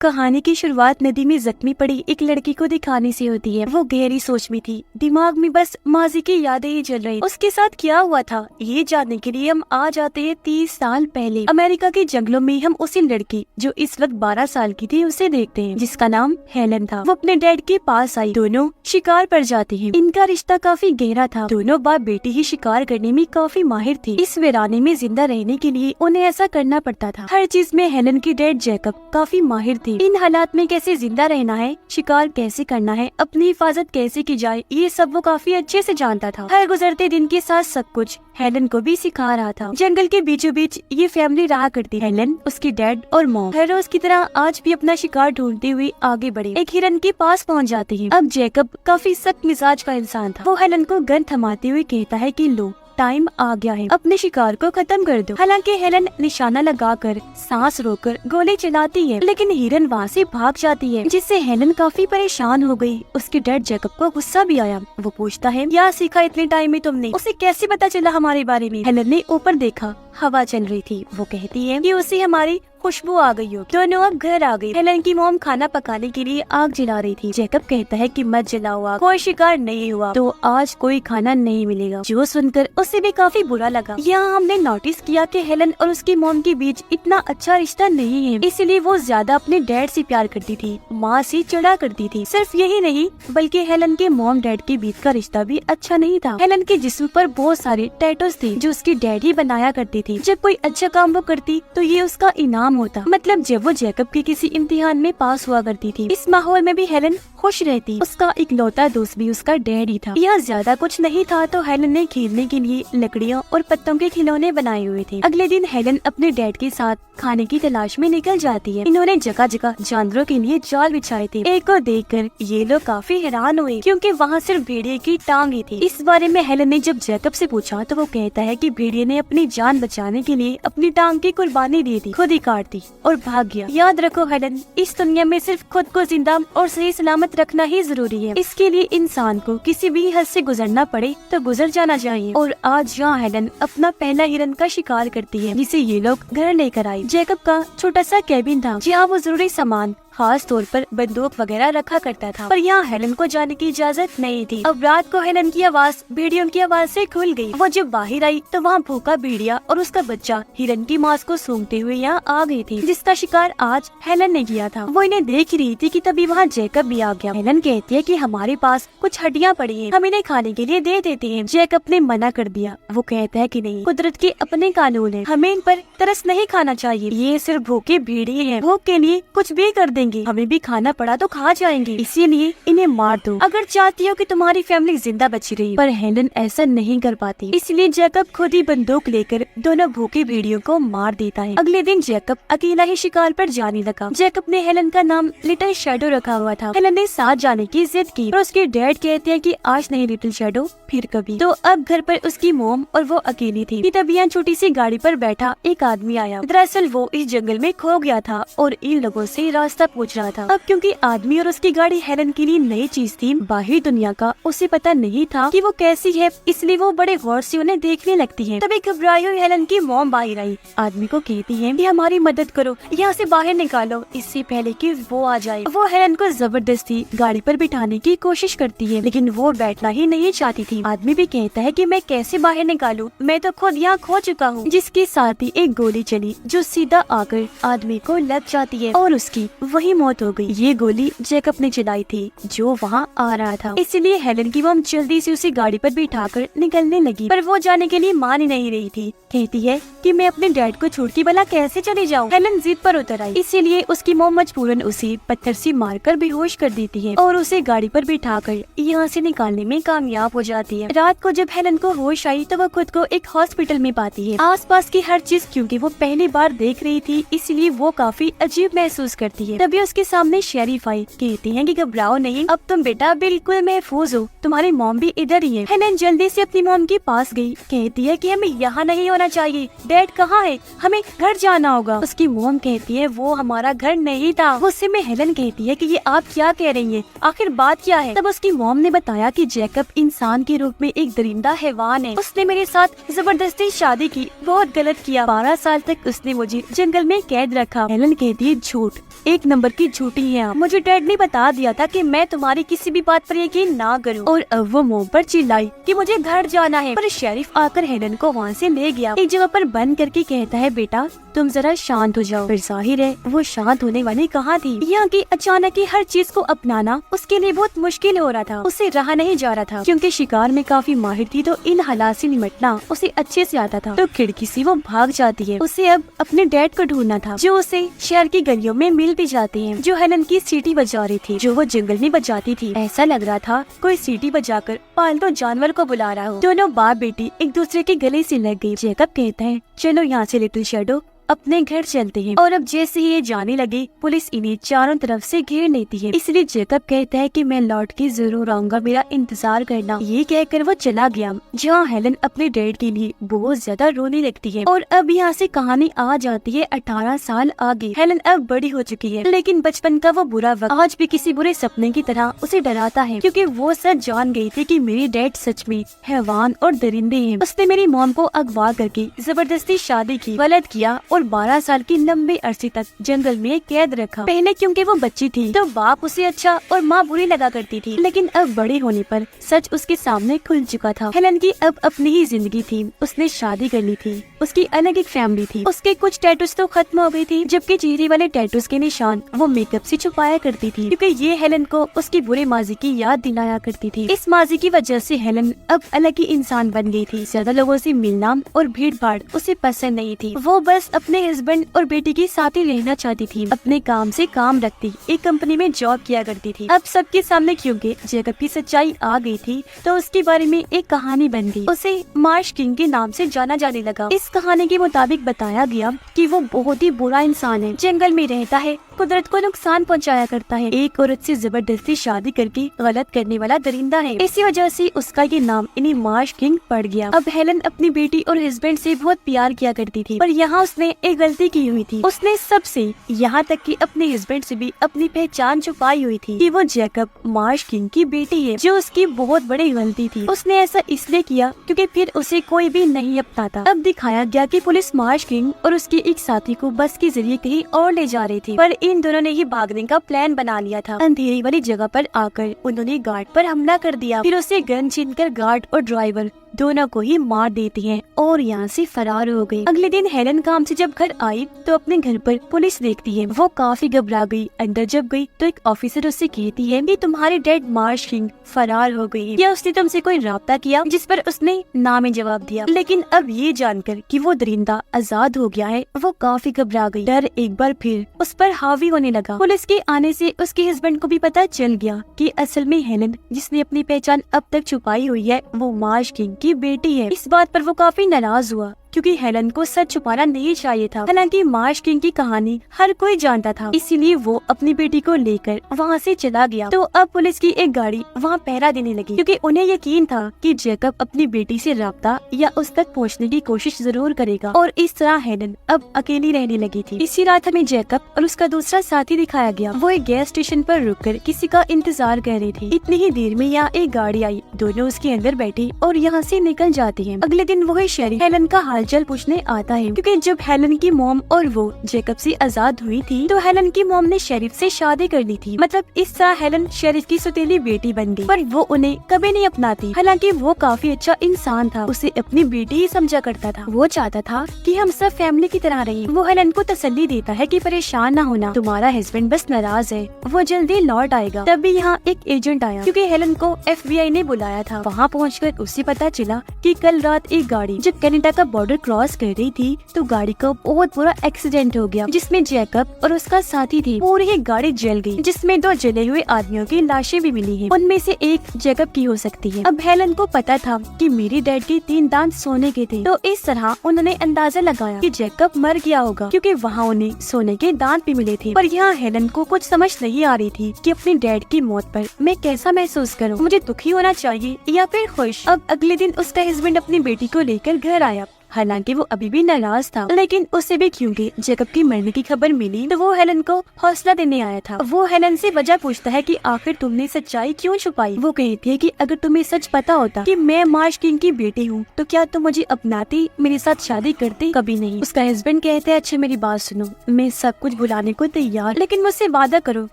कहानी की शुरुआत नदी में जख्मी पड़ी एक लड़की को दिखाने से होती है। वो गहरी सोच में थी, दिमाग में बस माजी की यादें ही चल रही। उसके साथ क्या हुआ था ये जानने के लिए हम आ जाते हैं 30 साल पहले। अमेरिका के जंगलों में हम उसी लड़की जो इस वक्त 12 साल की थी उसे देखते हैं, जिसका नाम हेलन था। वो अपने डैड के पास आई, दोनों शिकार पर जाते हैं। इनका रिश्ता काफी गहरा था, दोनों बाप बेटी ही शिकार करने में काफी माहिर थे। इस वीराने में जिंदा रहने के लिए उन्हें ऐसा करना पड़ता था। हर चीज में हेलन के डैड जैकब काफी माहिर थे। इन हालात में कैसे जिंदा रहना है, शिकार कैसे करना है, अपनी हिफाजत कैसे की जाए, ये सब वो काफी अच्छे से जानता था। हर गुजरते दिन के साथ सब कुछ हेलन को भी सिखा रहा था। जंगल के बीचों बीच ये फैमिली रहा करती। हेलन, उसकी डैड और मॉम हर रोज की तरह आज भी अपना शिकार ढूंढते हुए आगे बढ़े। एक हिरन के पास पहुंच जाते हैं। अब जैकब काफी सख्त मिजाज का इंसान था। वो हेलन को गन थमाते हुए कहता है कि लो, टाइम आ गया है, अपने शिकार को खत्म कर दो। हालांकि हेलन निशाना लगाकर सांस रोककर गोली चलाती है, लेकिन हिरन वहाँ से भाग जाती है, जिससे हेलन काफी परेशान हो गई। उसके डैड जैकब को गुस्सा भी आया। वो पूछता है, क्या सीखा इतने टाइम में तुमने? उसे कैसे पता चला हमारे बारे में? हेलन ने ऊपर देखा, हवा चल रही थी। वो कहती है कि उसे हमारी खुशबू आ गई हो। दोनों अब घर आ गई। हेलन की मॉम खाना पकाने के लिए आग जला रही थी। जैकब कहता है कि मत जलाओ आग, कोई शिकार नहीं हुआ तो आज कोई खाना नहीं मिलेगा। जो सुनकर उसे भी काफी बुरा लगा। यहाँ हमने नोटिस किया कि हेलन और उसकी मॉम के बीच इतना अच्छा रिश्ता नहीं है, इसलिए वो ज्यादा अपने डैड से प्यार करती थी, माँ से चिढ़ा करती थी। सिर्फ यही नहीं बल्कि हेलन के मॉम डैड के बीच का रिश्ता भी अच्छा नहीं था। हेलन के जिस्म पर बहुत सारे टैटूज थे जो उसकी डैड ही बनाया करती थी। जब कोई अच्छा काम वो करती तो ये उसका इनाम होता। मतलब जब वो जैकब के किसी इम्तिहान में पास हुआ करती थी। इस माहौल में भी हेलन खुश रहती। उसका इकलौता दोस्त भी उसका डैड ही था। यहाँ ज्यादा कुछ नहीं था तो हेलन ने खेलने के लिए लकड़ियों और पत्तों के खिलौने बनाए हुए थे। अगले दिन हेलन अपने डैड के साथ खाने की तलाश में निकल जाती है। इन्होंने जगह जगह जानवरों के लिए जाल बिछाए थे। एक को देखकर ये लोग काफी हैरान हुए क्योंकि वहाँ सिर्फ भेड़िए की टांगे थी। इस बारे में हेलन ने जब जैकब से पूछा तो वो कहता है कि भेड़िए ने अपनी जान बचाने के लिए अपनी टांग की कुर्बानी दे दी, खुद ही काट दी और भाग गया। याद रखो हेलन, इस दुनिया में सिर्फ खुद को जिंदा और सही सलामत रखना ही जरूरी है। इसके लिए इंसान को किसी भी हद से गुजरना पड़े तो गुजर जाना चाहिए। और आज यहाँ हेलन अपना पहला हिरन का शिकार करती है, जिसे ये लोग घर लेकर आई। जैकब का छोटा सा कैबिन था जहाँ वो जरूरी सामान, खास तौर पर बंदूक वगैरह रखा करता था, पर यहाँ हेलन को जाने की इजाजत नहीं थी। अब रात को हेलन की आवाज भेड़ियों की आवाज से खुल गई। वो जब बाहर आई तो वहाँ भूखा भेड़िया और उसका बच्चा हिरन की मांस को सूंघते हुए यहाँ आ गए थे, जिसका शिकार आज हेलन ने किया था। वो इन्हें देख रही थी कि तभी वहाँ जैकब भी आ गया। हेलन कहती है कि हमारे पास कुछ हड्डियाँ पड़ी हैं, हम इन्हें खाने के लिए दे देते हैं। जैकब ने मना कर दिया। वो कहता है कि नहीं, कुदरत के अपने कानून है, हमें इन पर तरस नहीं खाना चाहिए। ये सिर्फ भूखे भेड़िए हैं, भूख के लिए कुछ भी कर देंगे, हमें भी खाना पड़ा तो खा जाएंगे, इसीलिए इन्हें मार दो अगर चाहती हो कि तुम्हारी फैमिली जिंदा बची रही। पर हेलन ऐसा नहीं कर पाती, इसलिए जैकब खुद ही बंदूक लेकर दोनों भूखे भेड़ियों को मार देता है। अगले दिन जैकब अकेला ही शिकार पर जाने लगा। जैकब ने हेलन का नाम लिटिल शैडो रखा हुआ था। हेलन ने साथ जाने की जिद की, पर उसके डैड कहते हैं कि आज नहीं लिटिल शैडो, फिर कभी। तो अब घर पर उसकी मोम और वो अकेली थी कि तभी यहाँ छोटी सी गाड़ी पर बैठा एक आदमी आया। दरअसल वो इस जंगल में खो गया था और इन लोगों से रास्ता पूछ रहा था। अब क्योंकि आदमी और उसकी गाड़ी हेलन के लिए नई चीज थी, बाहरी दुनिया का उसे पता नहीं था कि वो कैसी है, इसलिए वो बड़े गौर से उन्हें देखने लगती है। तभी घबराई हुई हेलन की मॉम बाहर आई। आदमी को कहती है कि हमारी मदद करो, यहाँ से बाहर निकालो इससे पहले कि वो आ जाए। वो हेलन को जबरदस्ती गाड़ी पर बिठाने की कोशिश करती है, लेकिन वो बैठना ही नहीं चाहती थी। आदमी भी कहता है कि मैं कैसे बाहर निकालूं, मैं तो खुद यहाँ खो चुका हूँ। जिसके साथ ही एक गोली चली जो सीधा आकर आदमी को लग जाती है और उसकी वही मौत हो गई। ये गोली जैकब ने चलाई थी जो वहाँ आ रहा था, इसलिए हेलन की मॉम जल्दी से उसे गाड़ी पर बिठाकर निकलने लगी, पर वो जाने के लिए मान ही नहीं रही थी। कहती है कि मैं अपने डैड को छोड़ के भला कैसे चली जाऊँ। हेलन जिद पर उतर आई, इसीलिए उसकी मॉम मजबूरन उसे पत्थर से मारकर बेहोश कर देती है और उसे गाड़ी पर बिठाकर यहाँ से निकालने में कामयाब हो जाती है। रात को जब हेलन को होश आई तो वो खुद को एक हॉस्पिटल में पाती है। आसपास की हर चीज क्योंकि वो पहली बार देख रही थी, इसलिए वो काफी अजीब महसूस करती है। तभी उसके सामने शेरिफ आई। कहती है कि घबराओ नहीं, अब तुम बेटा बिल्कुल महफूज हो, तुम्हारी मॉम भी इधर ही है। हेलन जल्दी से अपनी मॉम के पास गई। कहती है कि हमें यहाँ नहीं होना चाहिए, डैड कहाँ है, हमें घर जाना होगा। उसकी मॉम कहती है वो हमारा घर नहीं था। गुस्से में हेलन कहती है कि ये आप क्या कह रही हैं, आखिर बात क्या है। तब उसकी मॉम ने बताया कि जैकब इंसान के रूप में एक दरिंदा हैवान है, उसने मेरे साथ जबरदस्ती शादी की, बहुत गलत किया। 12 साल तक उसने मुझे जंगल में कैद रखा। हेलन कहती है झूठ, एक नंबर नंबर की झूठी है आप। मुझे डैड ने बता दिया था कि मैं तुम्हारी किसी भी बात पर यकीन ना करूं। और अब वो मुंह पर चिल्लाई कि मुझे घर जाना है। पर शेरिफ आकर हेलन को वहाँ से ले गया, एक जगह पर बंद करके कहता है, बेटा तुम जरा शांत हो जाओ। फिर जाहिर है वो शांत होने वाली कहाँ थी। यहाँ की अचानक ही हर चीज को अपनाना उसके लिए बहुत मुश्किल हो रहा था। उसे रहा नहीं जा रहा था, क्योंकि शिकार में काफी माहिर थी, तो इन हालात से निपटना उसे अच्छे से आता था। तो खिड़की से वो भाग जाती है। उसे अब अपने डैड को ढूंढना था, जो उसे शहर की गलियों में मिल भी जाते हैं, जो हेलन की सीटी बजा रही थी, जो वो जंगल में बजाती थी। ऐसा लग रहा था कोई सीटी बजाकर पालतू जानवर को बुला रहा हो। दोनों बाप बेटी एक दूसरे के गले से लग गई। जैकब कहता है, चलो यहाँ से लिटिल शैडो अपने घर चलते हैं। और अब जैसे ही ये जाने लगे, पुलिस इन्हें चारों तरफ से घेर लेती है। इसलिए जैकब कहता है कि मैं लौट के जरूर आऊंगा, मेरा इंतजार करना। ये कहकर वो चला गया, जहाँ हेलन अपने डैड के लिए बहुत ज्यादा रोने लगती है। और अब यहाँ से कहानी आ जाती है 18 साल आगे। हेलन अब बड़ी हो चुकी है, लेकिन बचपन का वो बुरा वक्त आज भी किसी बुरे सपने की तरह उसे डराता है, क्योंकि वो सच जान गई थी कि मेरे डैड सच में हैवान और दरिंदे हैं। उसने मेरी मॉम को अगवा करके जबरदस्ती शादी की, गलत किया और 12 साल की लंबे अरसे तक जंगल में कैद रखा। पहले क्योंकि वो बच्ची थी तो बाप उसे अच्छा और माँ बुरी लगा करती थी, लेकिन अब बड़े होने पर सच उसके सामने खुल चुका था। हेलन की अब अपनी ही जिंदगी थी, उसने शादी कर ली थी, उसकी अलग एक फैमिली थी। उसके कुछ टैटूज तो खत्म हो गई थी, जबकि चेहरे वाले टैटूज के निशान वो मेकअप से छुपाया करती थी, क्योंकि ये हेलन को उसकी बुरे माजी की याद दिलाया करती थी। इस माजी की वजह से हेलन अब अलग ही इंसान बन गई थी। ज्यादा लोगों से मिलना और भीड़ भाड़ उसे पसंद नहीं थी। वो बस अपने हस्बैंड और बेटी के साथ ही रहना चाहती थी, अपने काम से काम रखती, एक कंपनी में जॉब किया करती थी। अब सबके सामने क्योंकि जैकब की सच्चाई आ गई थी, तो उसके बारे में एक कहानी बन गई। उसे मार्श किंग के नाम से जाना जाने लगा। इस कहानी के मुताबिक बताया गया कि वो बहुत ही बुरा इंसान है, जंगल में रहता है, कुदरत को नुकसान पहुंचाया करता है, एक औरत से जबरदस्ती शादी करके गलत करने वाला दरिंदा है। इसी वजह से उसका ये नाम इन्हीं मार्श किंग पड़ गया। अब हेलन अपनी बेटी और हस्बैंड से बहुत प्यार किया करती थी, पर यहाँ उसने एक गलती की हुई थी। उसने सबसे, यहाँ तक कि अपने हस्बैंड से भी अपनी पहचान छुपाई हुई थी कि वो जैकब मार्श किंग की बेटी है, जो उसकी बहुत बड़ी गलती थी। उसने ऐसा इसलिए किया क्योंकि फिर उसे कोई भी नहीं अपनाता। अब दिखाया गया कि पुलिस मार्श किंग और उसके एक साथी को बस के जरिए कहीं और ले जा रही थी, पर इन दोनों ने ही भागने का प्लान बना लिया था। अंधेरी वाली जगह पर आकर उन्होंने गार्ड पर हमला कर दिया, फिर उसे गन छीनकर गार्ड और ड्राइवर दोनों को ही मार देती हैं और यहाँ से फरार हो गई। अगले दिन हेलन काम से जब घर आई तो अपने घर पर पुलिस देखती है। वो काफी घबरा गई। अंदर जब गई तो एक ऑफिसर उससे कहती है कि तुम्हारे डैड मार्श किंग फरार हो गई है। क्या उसने तुमसे कोई राब्ता किया? जिस पर उसने ना में जवाब दिया। लेकिन अब ये जानकर कि वो दरिंदा आजाद हो गया है, वो काफी घबरा गई। डर एक बार फिर उस पर हावी होने लगा। पुलिस के आने से उसके हस्बैंड को भी पता चल गया कि असल में हेलन, जिसने अपनी पहचान अब तक छुपाई हुई है, वो मार्श किंग की बेटी है। इस बात पर वो काफी नाराज हुआ, क्योंकि हेलन को सच छुपाना नहीं चाहिए था। हालांकि मार्श किंग की कहानी हर कोई जानता था, इसीलिए वो अपनी बेटी को लेकर वहाँ से चला गया। तो अब पुलिस की एक गाड़ी वहाँ पहरा देने लगी, क्योंकि उन्हें यकीन था कि जैकब अपनी बेटी से राब्ता या उस तक पहुँचने की कोशिश जरूर करेगा। और इस तरह हेलन अब अकेली रहने लगी थी। इसी रात हमें जैकब और उसका दूसरा साथी दिखाया गया। वो एक गैस स्टेशन पर रुककर किसी का इंतजार कर रही थी। इतनी ही देर में यहाँ एक गाड़ी आई, दोनों उसके अंदर बैठी और यहाँ से निकल जाती है। अगले दिन वही शेरिफ हेलन का हालचाल पूछने आता है, क्योंकि जब हेलन की मॉम और वो जैकब से आजाद हुई थी तो हेलन की मॉम ने शेरिफ से शादी कर ली थी। मतलब इस तरह हेलन शेरिफ की सौतेली बेटी बन गई, पर वो उन्हें कभी नहीं अपनाती। हालांकि वो काफी अच्छा इंसान था, उसे अपनी बेटी ही समझा करता था। वो चाहता था कि हम सब फैमिली की तरह रहें। वो हेलन को तसल्ली देता है कि परेशान न होना, तुम्हारा हस्बैंड बस नाराज है, वो जल्दी लौट आएगा। तभी यहाँ एक एजेंट आया, क्योंकि हेलन को FBI ने बुलाया था। वहाँ पहुँचकर उसे पता चला कि कल रात एक गाड़ी जब कनाडा का बॉर्डर क्रॉस कर रही थी तो गाड़ी का बहुत बुरा एक्सीडेंट हो गया, जिसमें जैकब और उसका साथी थे। पूरी ही गाड़ी जल गई, जिसमें 2 जले हुए आदमियों की लाशें भी मिली हैं। उनमें से एक जैकब की हो सकती है। अब हेलन को पता था कि मेरी डैड के 3 दांत सोने के थे, तो इस तरह उन्होंने अंदाजा लगाया कि जैकब मर गया होगा, क्योंकि वहाँ उन्हें सोने के दांत भी मिले थे। पर यहाँ हेलन को कुछ समझ नहीं आ रही थी कि अपने डैड की मौत पर मैं कैसा महसूस करूँ, मुझे दुखी होना चाहिए या फिर खुश। अब अगले दिन उसका हस्बैंड अपनी बेटी को लेकर घर आया। हालांकि वो अभी भी नाराज था, लेकिन उससे भी क्योंकि जैकब की मरने की खबर मिली तो वो हेलन को हौसला देने आया था। वो हेलन से वजह पूछता है कि आखिर तुमने सच्चाई क्यों छुपाई। वो कहती है कि अगर तुम्हें सच पता होता कि मैं मार्श किंग की बेटी हूँ तो क्या तुम मुझे अपनाती, मेरे साथ शादी करती? कभी नहीं। उसका हस्बैंड कहते हैं अच्छा मेरी बात सुनो, मैं सब कुछ भुलाने को तैयार, लेकिन मुझसे वादा करो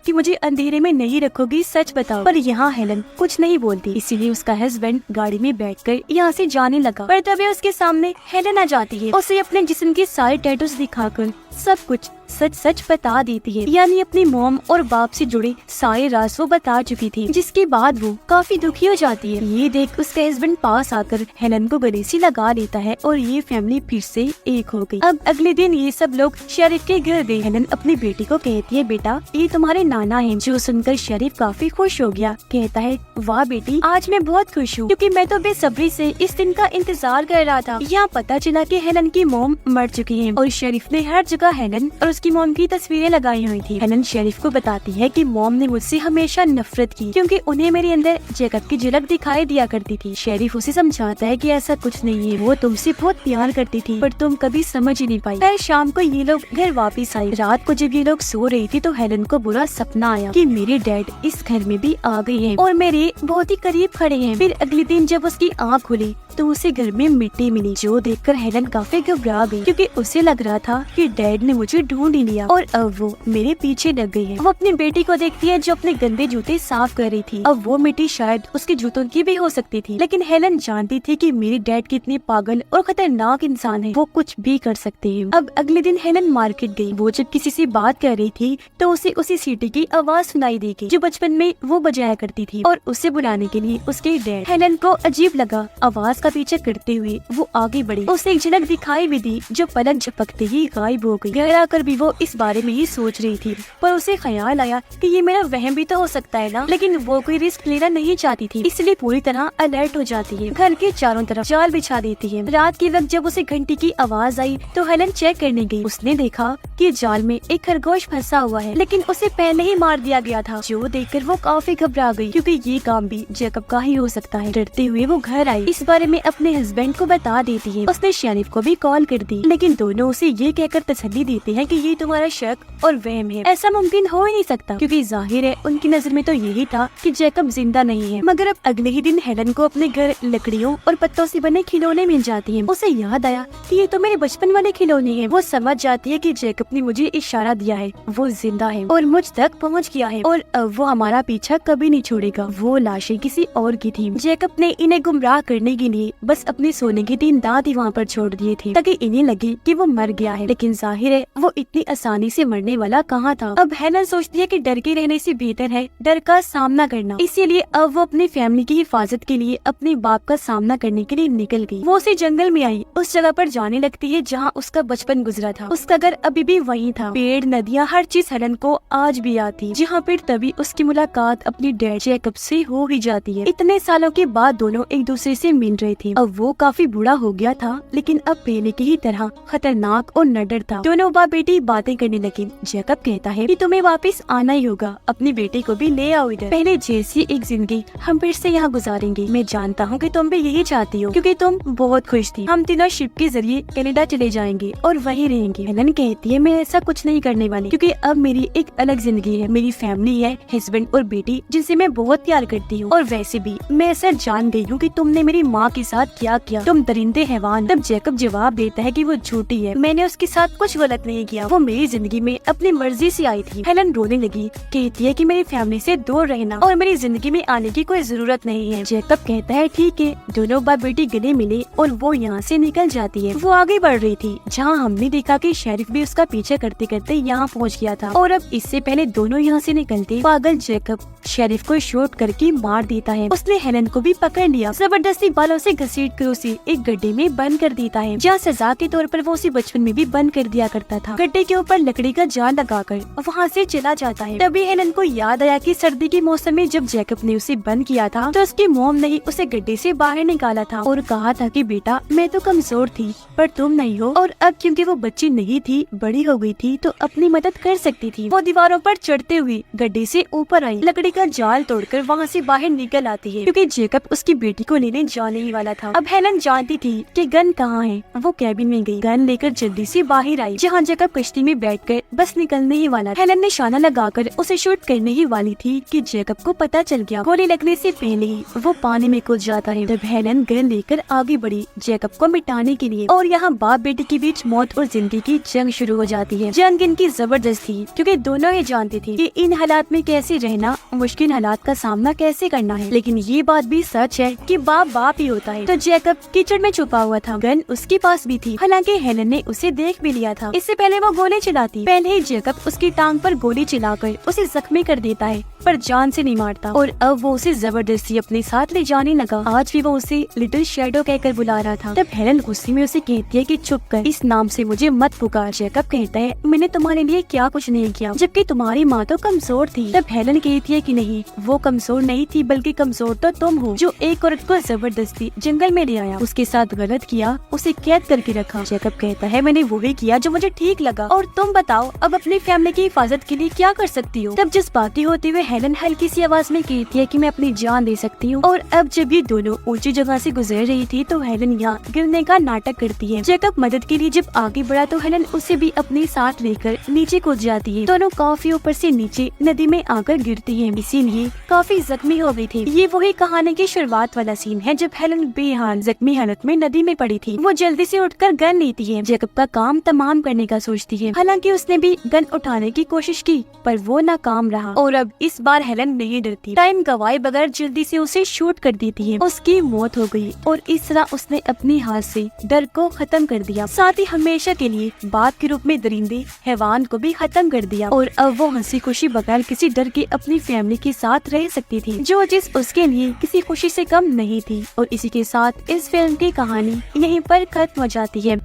कि मुझे अंधेरे में नहीं रखोगी, सच बताओ। पर यहाँ हेलन कुछ नहीं बोलती, इसीलिए उसका हस्बैंड गाड़ी में बैठकर यहाँ से जाने लगा। पर तभी उसके सामने हेलन आ जाती है, उसे अपने जिस्म के सारे टैटूज दिखाकर सब कुछ सच सच बता देती है, यानी अपनी मॉम और बाप से जुड़े सारे राज वो बता चुकी थी, जिसके बाद वो काफी दुखी हो जाती है। ये देख उसका हस्बैंड पास आकर हेलन को गले से लगा लेता है और ये फैमिली फिर से एक हो गई। अब अगले दिन ये सब लोग शेरिफ के घर गए। हेलन अपनी बेटी को कहती है बेटा ये तुम्हारे नाना है। जो सुनकर शेरिफ काफी खुश हो गया, कहता है वाह बेटी आज मैं बहुत खुश हूँ, क्योंकि मैं तो बेसब्री से इस दिन का इंतजार कर रहा था। यहाँ पता चला कि हेलन की मॉम मर चुकी है और शेरिफ ने हर जगह हेलन और उसकी मॉम की तस्वीरें लगाई हुई थी। हेलन शेरिफ को बताती है कि मॉम ने मुझसे हमेशा नफरत की, क्योंकि उन्हें मेरे अंदर जैकब की झलक दिखाई दिया करती थी। शेरिफ उसे समझाता है कि ऐसा कुछ नहीं है, वो तुमसे बहुत प्यार करती थी पर तुम कभी समझ ही नहीं पाई। फिर शाम को ये लोग घर वापस आए। रात को जब ये लोग सो रही थी तो हेलन को बुरा सपना आया कि मेरे डैड इस घर में भी आ गए हैं और मेरे बहुत ही करीब खड़े हैं। फिर अगले दिन जब उसकी आँख खुली तो उसे घर में मिट्टी मिली, जो देखकर हेलन काफी घबरा गई, क्योंकि उसे लग रहा था कि डैड ने मुझे ढूंढ ही लिया और अब वो मेरे पीछे लग गई है। वो अपनी बेटी को देखती है जो अपने गंदे जूते साफ कर रही थी। अब वो मिट्टी शायद उसके जूतों की भी हो सकती थी, लेकिन हेलन जानती थी कि मेरे डैड कितने पागल और खतरनाक इंसान है, वो कुछ भी कर सकते हैं। अब अगले दिन हेलन मार्केट गई। वो जब किसी से बात कर रही थी तो उसे उसी सीटी की आवाज सुनाई देगी जो बचपन में वो बजाया करती थी और उसे बुलाने के लिए उसके डैड। हेलन को अजीब लगा, आवाज का पीछे करते हुए वो आगे बढ़ी। उसे एक झलक दिखाई भी दी जो पलक झपकते ही गायब हो गई। घर आकर भी वो इस बारे में ही सोच रही थी, पर उसे ख्याल आया कि ये मेरा वहम भी तो हो सकता है ना, लेकिन वो कोई रिस्क लेना नहीं चाहती थी, इसलिए पूरी तरह अलर्ट हो जाती है। घर के चारों तरफ जाल बिछा देती है। रात के वक्त जब उसे घंटी की आवाज आई तो हेलन चेक करने गई। उसने देखा कि जाल में एक खरगोश फंसा हुआ है, लेकिन उसे पहले ही मार दिया गया था, जो देखकर वो काफी घबरा गई, क्योंकि ये काम भी जैकब का ही हो सकता है। डरते हुए वो घर आई, इस बारे में अपने हस्बैंड को बता देती है। उसने शेरिफ को भी कॉल कर दी, लेकिन दोनों उसे ये कहकर तसल्ली देते हैं कि ये तुम्हारा शक और वहम है, ऐसा मुमकिन हो ही नहीं सकता, क्योंकि जाहिर है उनकी नजर में तो यही था कि जैकब जिंदा नहीं है। मगर अब अगले ही दिन हेलन को अपने घर लकड़ियों और पत्तों से बने खिलौने मिल जाते हैं। उसे याद आया कि ये तो मेरे बचपन वाले खिलौने हैं। वो समझ जाती है कि जैकब ने मुझे इशारा दिया है, वो जिंदा है और मुझ तक पहुँच गया है और अब वो हमारा पीछा कभी नहीं छोड़ेगा। वो लाशें किसी और की थी। जैकब ने इन्हें गुमराह करने के लिए बस अपने सोने के 3 दांत ही वहाँ पर छोड़ दिए थे, ताकि इन्हें लगे कि वो मर गया है, लेकिन जाहिर है वो इतनी आसानी से मरने वाला कहाँ था। अब हेलन सोचती है कि डर के रहने से बेहतर है डर का सामना करना, इसीलिए अब वो अपनी फैमिली की हिफाजत के लिए अपने बाप का सामना करने के लिए निकल गई। वो उसी जंगल में आई, उस जगह पर जाने लगती है जहाँ उसका बचपन गुजरा था। उसका घर अभी भी वहीं था। पेड़, नदियाँ, हर चीज हेलन को आज भी आती, जहाँ पर तभी उसकी मुलाकात अपनी डैड जैकब से हो ही जाती है। इतने सालों के बाद दोनों एक दूसरे से मिल रहे थे। अब वो काफी बूढ़ा हो गया था, लेकिन अब पहले की ही तरह खतरनाक और निडर था। दोनों बाप बेटी बातें करने लगे। जैकब कहता है कि तुम्हें वापस आना ही होगा, अपनी बेटी को भी ले आओ इधर। पहले जैसी एक जिंदगी हम फिर से यहाँ गुजारेंगे। मैं जानता हूँ कि तुम भी यही चाहती हो, क्योंकि तुम बहुत खुश थी। हम तीनों शिप के जरिए कनाडा चले जाएंगे और वहीं रहेंगे। हेलन कहती है मैं ऐसा कुछ नहीं करने वाली, क्योंकि अब मेरी एक अलग जिंदगी है। मेरी फैमिली है, हस्बैंड और बेटी, जिनसे मैं बहुत प्यार करती हूँ। और वैसे भी मैं ऐसा जान गई हूँ कि तुमने मेरी माँ के साथ क्या किया, तुम दरिंदे हैवान। तब जैकब जवाब देता है कि वो झूठी है, मैंने उसके साथ कुछ गलत नहीं किया, वो मेरी जिंदगी में अपनी मर्जी से आई थी। हेलन रोने लगी, कहती है कि मेरी फैमिली से दूर रहना और मेरी जिंदगी में आने की कोई जरूरत नहीं है। जैकब कहता है ठीक है। दोनों बाप बेटी गले मिले और वो यहाँ से निकल जाती है। वो आगे बढ़ रही थी, जहाँ हमने देखा कि शेरिफ भी उसका पीछा करते करते यहाँ पहुँच गया था। और अब इससे पहले दोनों यहाँ से निकलते पागल जैकब शेरिफ को शूट करके मार देता है। उसने हेलन को भी पकड़ लिया, जबरदस्ती बालों से घसीट कर उसे एक गड्ढे में बंद कर देता है, जहाँ सजा के तौर पर वो उसे बचपन में भी बंद कर दिया करता था। गड्ढे के ऊपर लकड़ी का जाल लगाकर वहाँ से चला जाता है। तभी हेलन को याद आया कि सर्दी के मौसम में जब जैकब ने उसे बंद किया था तो उसकी मॉम ने उसे गड्ढे से बाहर निकाला था और कहा था कि बेटा मैं तो कमजोर थी पर तुम नहीं हो, और अब क्योंकि वो बच्ची नहीं थी, बड़ी हो गई थी, तो अपनी मदद कर सकती थी। वो दीवारों पर चढ़ते हुए गड्ढे से ऊपर आई, लकड़ी का जाल तोड़कर वहाँ से बाहर निकल आती है, क्योंकि जैकब उसकी बेटी को लेने जाने ही वाला वाला था। अब हेलन जानती थी कि गन कहाँ है। वो कैबिन में गई, गन लेकर जल्दी से बाहर आई, जहाँ जैकब कश्ती में बैठकर बस निकलने ही वाला। हेलन निशाना लगाकर उसे शूट करने ही वाली थी कि जैकब को पता चल गया। गोली लगने से पहले ही वो पानी में कूद जाता है। तब हेलन गन लेकर आगे बढ़ी जैकब को मिटाने के लिए, और यहाँ बाप बेटे के बीच मौत और जिंदगी की जंग शुरू हो जाती है। जंग इनकी जबरदस्त थी क्योंकि दोनों ही जानते थे कि इन हालात में कैसे रहना, मुश्किल हालात का सामना कैसे करना है। लेकिन ये बात भी सच है कि बाप बाप ही होता है। तो जैकब कीचड़ में छुपा हुआ था, गन उसके पास भी थी। हालांकि हेलन ने उसे देख भी लिया था। इससे पहले वो गोली चलाती, पहले ही जैकब उसकी टांग पर गोली चलाकर उसे जख्मी कर देता है, पर जान से नहीं मारता। और अब वो उसे जबरदस्ती अपने साथ ले जाने लगा। आज भी वो उसे लिटिल शैडो कहकर बुला रहा था। तब हेलन गुस्से में उसे कहती है कि चुप कर, इस नाम से मुझे मत पुकार। जैकब कहता है मैंने तुम्हारे लिए क्या कुछ नहीं किया, जबकि तुम्हारी माँ तो कमजोर थी। तब हेलन कहती है कि नहीं, वो कमजोर नहीं थी, बल्कि कमजोर तो तुम हो जो एक औरत को जबरदस्ती जंगल में ले आया, उसके साथ गलत किया, उसे कैद करके रखा। जैकब कहता है मैंने वही किया जो मुझे ठीक लगा, और तुम बताओ अब अपनी फैमिली की हिफाजत के लिए क्या कर सकती हो। तब जज्बाती होते हुए हेलन हल्की सी आवाज में कहती है कि मैं अपनी जान दे सकती हूँ। और अब जब ये दोनों ऊंची जगह से गुजर रही थी तो हेलन यहाँ गिरने का नाटक करती है। जैकब मदद के लिए जब आगे बढ़ा तो हेलन उसे भी अपने साथ लेकर नीचे कूद जाती है। दोनों काफी ऊपर से नीचे नदी में आकर गिरती है, इसीलिए काफी जख्मी हो गई थी। ये वही कहानी की शुरुआत वाला सीन है जब हेलन बेहाल जख्मी हालत में नदी में पड़ी थी। वो जल्दी से उठकर गन लेती है, जैकब का काम तमाम करने का सोचती है। हालांकि उसने भी गन उठाने की कोशिश की पर वो नाकाम रहा, और अब इस बार हेलन नहीं डरती। टाइम गवाए बगैर जल्दी से उसे शूट कर देती है। उसकी मौत हो गई, और इस तरह उसने अपने हाथ से डर को खत्म कर दिया, साथ ही हमेशा के लिए बाप के रूप में दरिंदे हैवान को भी खत्म कर दिया। और अब वो हंसी खुशी बगैर किसी डर के अपनी फैमिली के साथ रह सकती थी, जो चीज उसके लिए किसी खुशी से कम नहीं थी। और इसी के साथ इस फिल्म की कहानी यहीं पर खत्म हो जाती है।